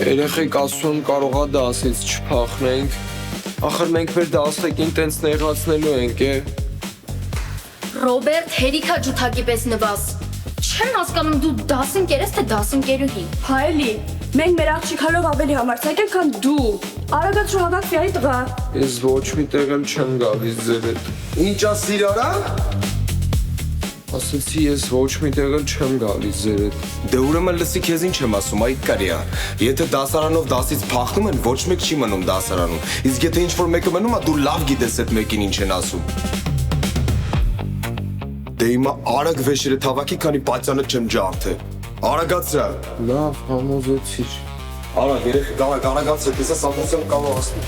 Երեխեք ասում են կարող է դասից չփախնենք։ Ախր մենք մեր դասերին տենց նեղացնելու ենք, է։ Ռոբերտ, հերիքա ջութակի պես նվազ։ Չեմ հասկանում դու դասընկեր ես, թե դասընկերուհի։ Հայելի, մենք մեր աղջիկալով ավելի համարձակ ենք, քան դու։ Արագած շուհագակ ֆիայի տղա։ Ես ոչ մի տեղ էլ չեմ գալիս ձեր հետ։ Ինչ ասիր արա։ Ասացի ես ոչ մի տեղ էլ չեմ գալիս ձեր հետ։ Դե ուրեմն լսի քեզ ինչ եմ ասում, այդ կարիա։ Եթե դասարանով դասից փախնում են, ոչ մեկ չի մնում դասարանում։ Իսկ եթե ինչ-որ մեկը մնում է, դու լավ գիտես այդ մեկին ինչ են ասում։ Դե հիմա արագ վեշերը թավակի, քանի պատյանը չեմ ջարդել։ Արագացրա։ Լավ, համոզեցիր։ Արագ երեք արագացրա, քեզ ասում կարող ասում։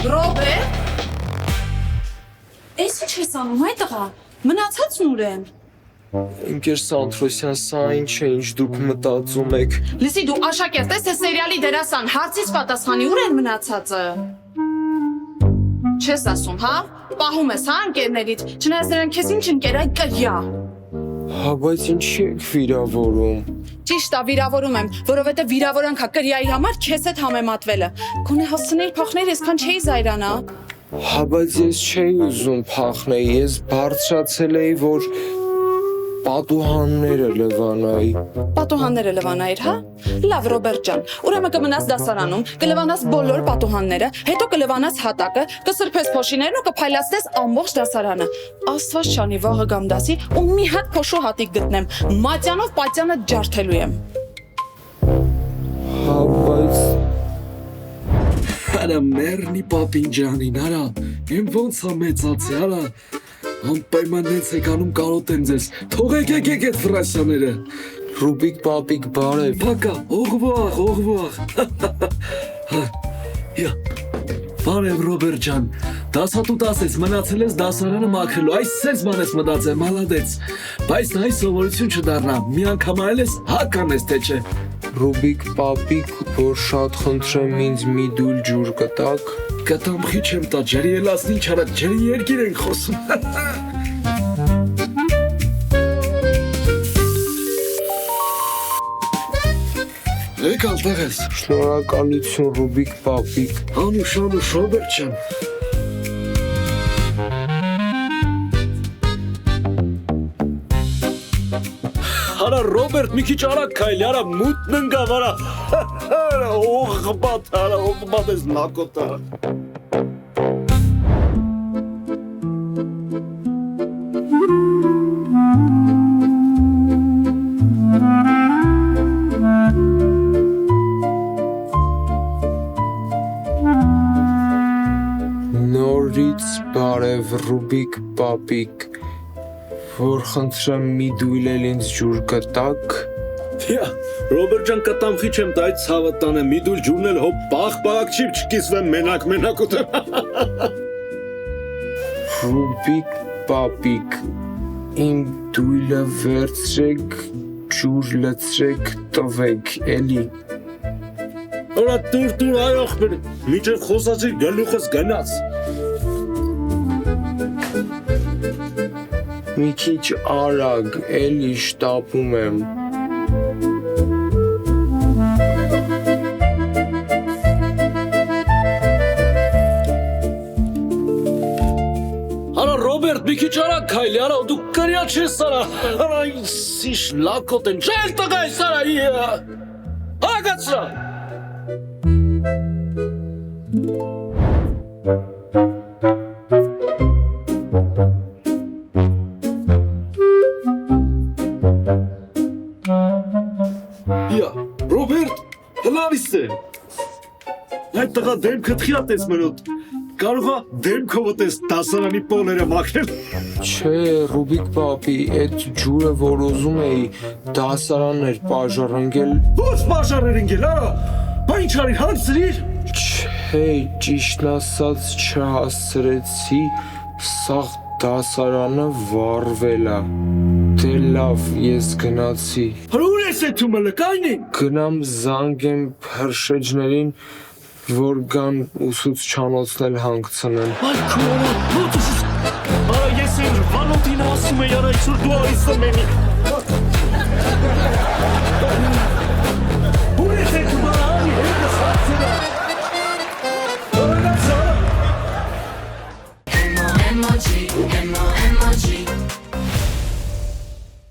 Ռոբերտ։ Էս ինչ ես անում, այ տղա։ Մնացածն ուր են։ Ընկեր Սանթրոսյան, սա ինչ է, ինչ դուք մտածում եք։ Լսի դու աշակերտ ես, թե սերիալի դերասան, հարցից պատասխանի ուր են մնացածը։ Չես ասում, հա։ Պահում ես, հա, ընկերներից։ Չնայած նրանք քեզ ինչ ընկեր, այ կրյա։ Հա, բայց ինչի եք վիրավորում։ Ճիշտ է, վիրավորում եմ, որովհետև վիրավորանքա կրյայի համար քեզ հետ համեմատվելը։ Գոնե հասցներ փախներ, այսքան չէի զայրանա։ Հա, բայց ես չէի ուզում փախնել, ես բարձրացել էի, որ պատուհանները լվանայի։ Պատուհանները լվանայիր, հա։ Լավ, Ռոբերտ ջան, ուրեմն կմնաս դասարանում, կլվանաս բոլոր պատուհանները, հետո կլվանաս հատակը, կսրբես փոշիներն ու կփայլացնես ամբողջ դասարանը։ Աստված չանի, վաղը գամ դասի ու մի հատ փոշու հատիկ գտնեմ, մատյանով պատյանը ջարդելու եմ։ Հա, բայց Արա մերնի պապին ջանին, արա, եմ ոնց է մեծացի, արա, անպայման նենց եք անում կարոտեմ ձեզ, թողեք եկեք էդ ֆրասյաները։ Ռուբիկ պապիկ բարև։ Պակա, օղվաղ, Յա, բարև Ռոբերտ ջան, դասատու տասես մնացել ես դասարանը մաքրելու, այս սենց ման ես մտածել, մալադեց, բայց նայ սովորություն չդառնա, մի անգամ այլ ես հական ես թե չէ։ Ռուբիկ պապիկ, որ շատ խնդրեմ ինձ մի դույլ ջուր կտակ։ Կտամ խի չեմ տա, ջրի ելասն ինչ արա, ջրի երկիր ենք խոսում։ Եկալ տղես։ Շնորհակալություն Ռուբիկ պապիկ։ Անուշ, Ռոբերտ ջան։ Արա Ռոբերտ մի քիչ արագ քայլի, արա մութն ընկավ, արա։ Արա օղբատ ես նակոտ, արա։ Նորից բարև Ռուբիկ պապիկ, որ խնդրեմ մի դույլ էլ ինձ ջուր կտակ։ Յա, Ռոբերտ ջան կտամ խի չեմ տա, այդ ցավը տանը մի դուլ ջուրն էլ հոպ պաղ չի չկիսվեմ մենակ ուտեմ։ Ռուբիկ պապիկ, իմ դույլը վերցրեք, ջուր լցրեք, տվեք, էլի։ Արա տուր այ ախպեր, միջև խոսացի գլուխս գնաց։ Մի քիչ արագ, էլի շտապում եմ։ Արա Ռոբերտ մի քիչ արագ քայլի, արա դու կրյա չես արա։ Արա ինչ լակոտ են, չել տղա ես արա։ Արագացրա։ Ռոբերտ, հլարիս է։ Այդ տղա դեմքդ խիատ ես մնոտ, կարող է դեմքովդ ես դասարանի պոլերը մաքրել։ Չէ, Ռուբիկ պապի, այդ ջուրը, որ ուզում էի, դասարանն էր պաժառընկել։ Ո՞ց պաժառ էր ընկել, արա, բա ինչ արի, հարցրիր։ Չէ, ճիշտն ասած չհասցրեցի, սաղ դասարանը վառվել է։ Դե լավ, ես գնացի։ Ուր ես էթում ըլը, կայնի։ Գնամ զանգեմ փրշեջներին, որ գան ուսուցչանոցն էլ հանգցնեն։ Ay քորա, ո՞նց ես։ Արա ես էլ Վալենտինը ասում էի, արա այսօր դու արի սմենի։